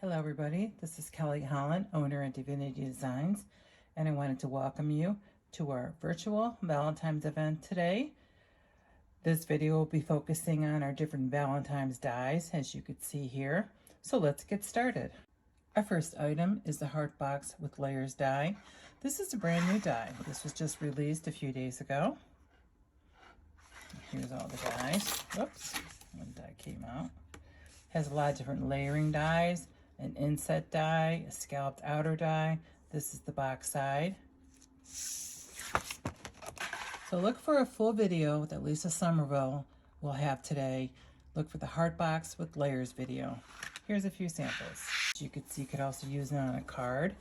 Hello everybody, this is Kelly Holland, owner of Divinity Designs, and I wanted to welcome you to our virtual Valentine's event today. This video will be focusing on our different Valentine's dies, as you could see here. So let's get started. Our first item is the Heart Box with Layers die. This is a brand new die. This was just released a few days ago. Here's all the dies. Whoops, one die came out. Has a lot of different layering dies, an inset die, a scalloped outer die. This is the box side. So look for a full video that Lisa Somerville will have today. Look for the Heart Box with Layers video. Here's a few samples. As you can see, you could also use it on a card.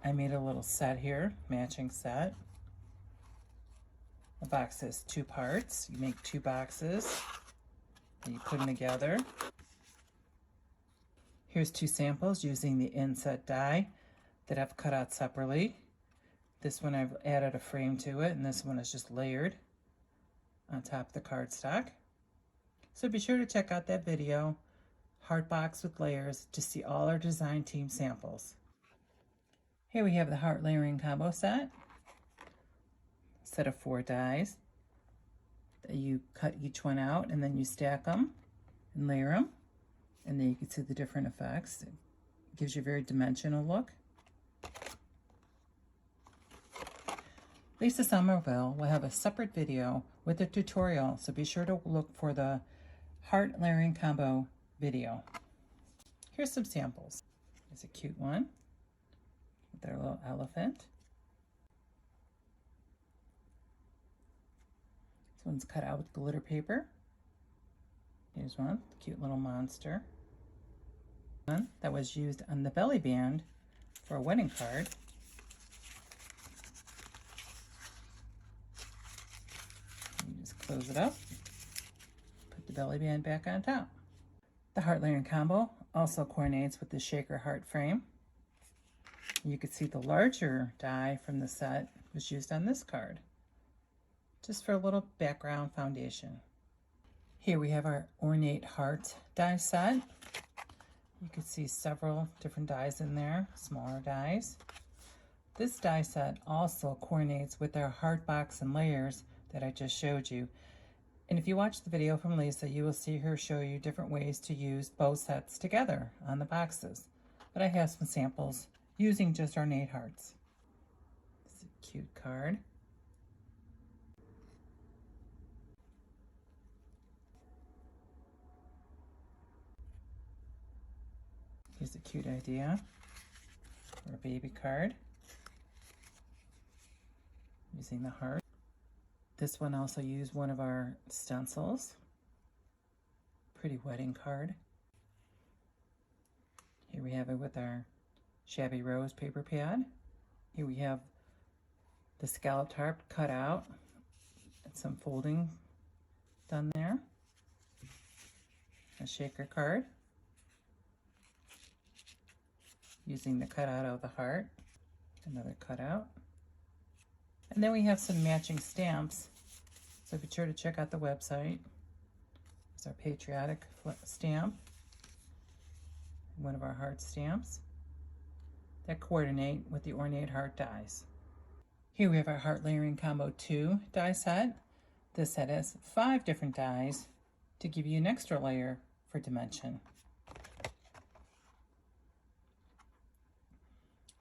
I made a little set here, matching set. The box has two parts. You make two boxes, and you put them together. Here's two samples using the inset die that I've cut out separately. This one I've added a frame to it, and this one is just layered on top of the cardstock. So be sure to check out that video, Heart Box with Layers, to see all our design team samples. Here we have the heart layering combo set of 4 dies. You cut each one out and then you stack them and layer them. And then you can see the different effects. It gives you a very dimensional look. Lisa Somerville will have a separate video with a tutorial, so be sure to look for the heart layering combo video. Here's some samples. There's a cute one with their little elephant. This one's cut out with glitter paper. Here's one, cute little monster. One that was used on the belly band for a wedding card. You just close it up, put the belly band back on top. The heart layering combo also coordinates with the shaker heart frame. You can see the larger die from the set was used on this card, just for a little background foundation. Here we have our ornate heart die set. You can see several different dies in there, smaller dies. This die set also coordinates with our heart box and layers that I just showed you. And if you watch the video from Lisa, you will see her show you different ways to use both sets together on the boxes. But I have some samples using just ornate hearts. It's a cute card. Here's a cute idea for a baby card using the heart. This one also used one of our stencils. Pretty wedding card. Here we have it with our Shabby Rose paper pad. Here we have the scalloped heart cut out and some folding done there. A shaker card using the cutout of the heart, another cutout. And then we have some matching stamps, so be sure to check out the website. It's our patriotic stamp, one of our heart stamps that coordinate with the ornate heart dies. Here we have our heart layering combo 2 die set. This set has 5 different dies to give you an extra layer for dimension.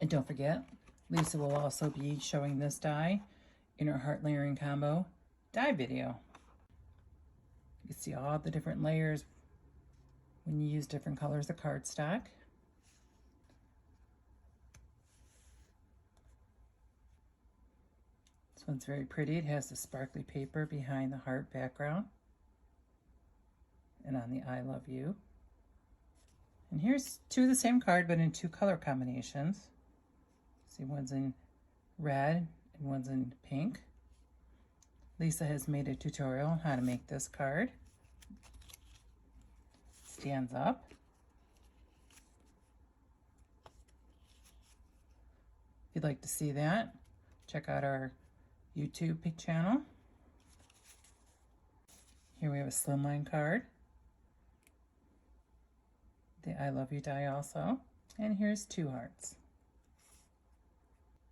And don't forget, Lisa will also be showing this die in her heart layering combo die video. You can see all the different layers when you use different colors of cardstock. This one's very pretty. It has the sparkly paper behind the heart background and on the I love you. And here's 2 of the same card, but in 2 color combinations. See, one's in red and one's in pink. Lisa has made a tutorial on how to make this card. Stands up. If you'd like to see that, check out our YouTube channel. Here we have a slimline card. The I love you die also. And here's 2 hearts.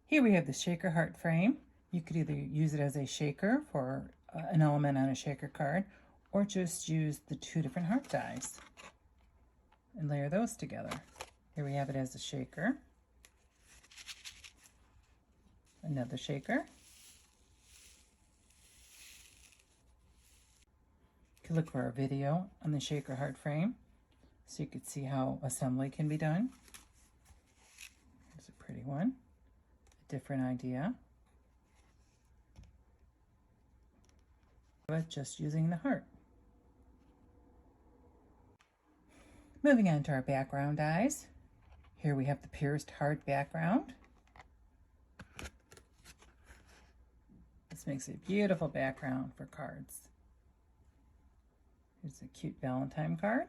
Here we have the shaker heart frame. You could either use it as a shaker for an element on a shaker card, or just use the 2 different heart dies and layer those together. Here we have it as a shaker. Another shaker. You can look for a video on the shaker heart frame so you could see how assembly can be done. Here's a pretty one. A different idea. But just using the heart. Moving on to our background dies. Here we have the pierced heart background. This makes a beautiful background for cards. Here's a cute Valentine card.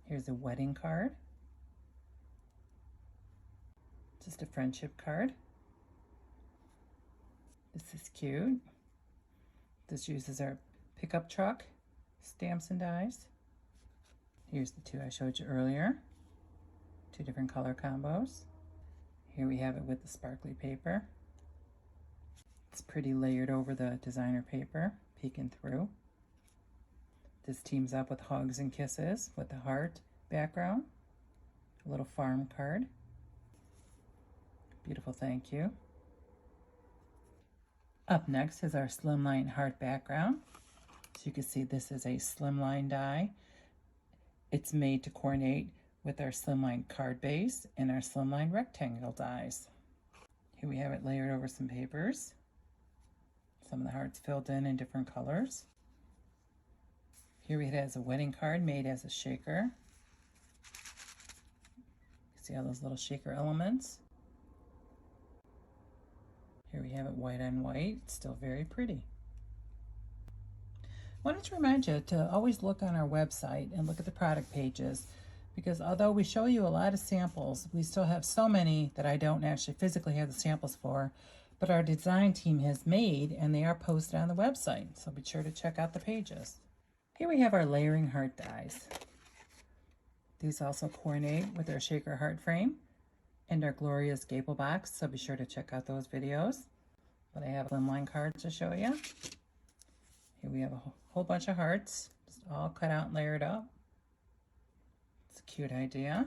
Here's a wedding card. Just a friendship card. This is cute. This uses our pickup truck stamps and dies. Here's the 2 I showed you earlier. 2 different color combos. Here we have it with the sparkly paper. It's pretty layered over the designer paper, peeking through. This teams up with Hugs and Kisses with the heart background. A little farm card. Beautiful thank you. Up next is our slimline heart background. So you can see this is a slimline die. It's made to coordinate with our slimline card base and our slimline rectangle dies. Here we have it layered over some papers. Some of the hearts filled in different colors. Here it has a wedding card made as a shaker. See all those little shaker elements. Here we have it white on white, still very pretty. I wanted to remind you to always look on our website and look at the product pages, because although we show you a lot of samples, we still have so many that I don't actually physically have the samples for, but our design team has made and they are posted on the website, so be sure to check out the pages. Here we have our layering heart dies. These also coordinate with our shaker heart frame and our glorious gable box, so be sure to check out those videos. But I have slimline cards to show you. Here we have a whole bunch of hearts, just all cut out and layered up. It's a cute idea.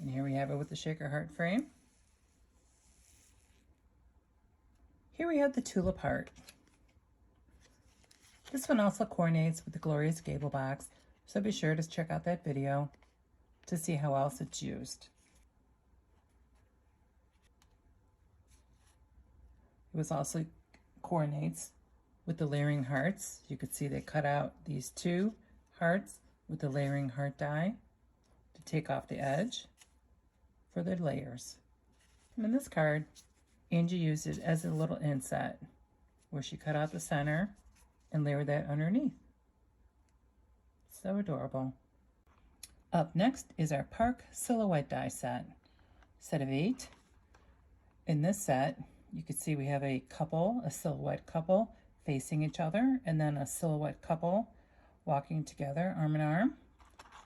And here we have it with the shaker heart frame. Here we have the tulip heart. This one also coordinates with the glorious gable box, so be sure to check out that video to see how else it's used. It was also coordinates with the layering hearts. You could see they cut out these 2 hearts with the layering heart die to take off the edge for the layers. And in this card, Angie used it as a little inset where she cut out the center and layered that underneath. So adorable. Up next is our Park Silhouette die set. Set of 8. In this set, you can see we have a couple, a silhouette couple facing each other, and then a silhouette couple walking together arm in arm.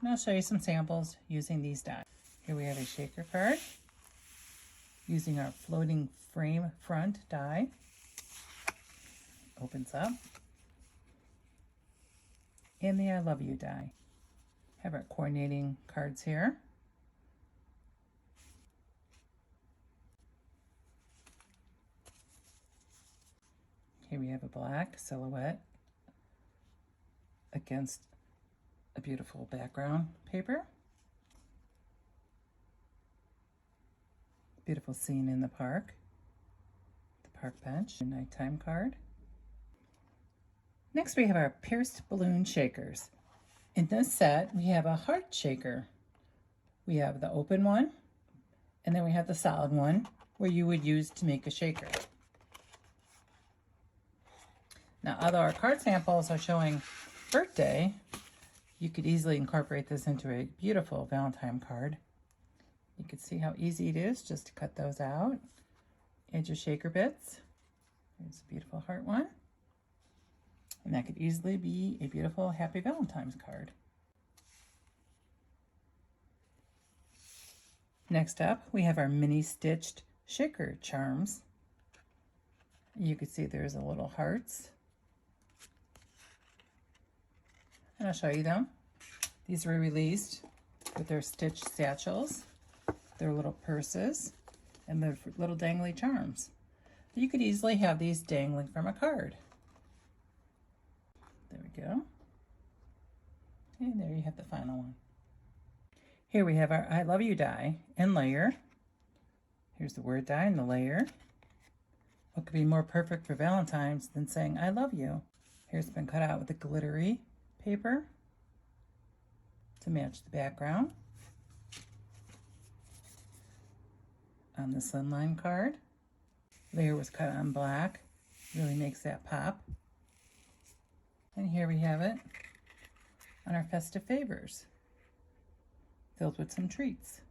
And I'll show you some samples using these dies. Here we have a shaker card using our floating frame front die. Opens up. And the I love you die. Have our coordinating cards here. Here we have a black silhouette against a beautiful background paper. Beautiful scene in the park. The park bench, a nighttime card. Next we have our pierced balloon shakers. In this set, we have a heart shaker. We have the open one, and then we have the solid one where you would use to make a shaker. Now, although our card samples are showing birthday, you could easily incorporate this into a beautiful Valentine card. You can see how easy it is just to cut those out. Add your shaker bits. Here's a beautiful heart one. And that could easily be a beautiful Happy Valentine's card. Next up, we have our mini stitched shaker charms. You can see there's a little hearts. And I'll show you them. These were released with their stitched satchels, their little purses, and their little dangly charms. You could easily have these dangling from a card. There we go. And there you have the final one. Here we have our I Love You die and layer. Here's the word die and the layer. What could be more perfect for Valentine's than saying I love you? Here's been cut out with a glittery paper to match the background. On the slimline card, layer was cut on black, really makes that pop. And here we have it on our festive favors, filled with some treats.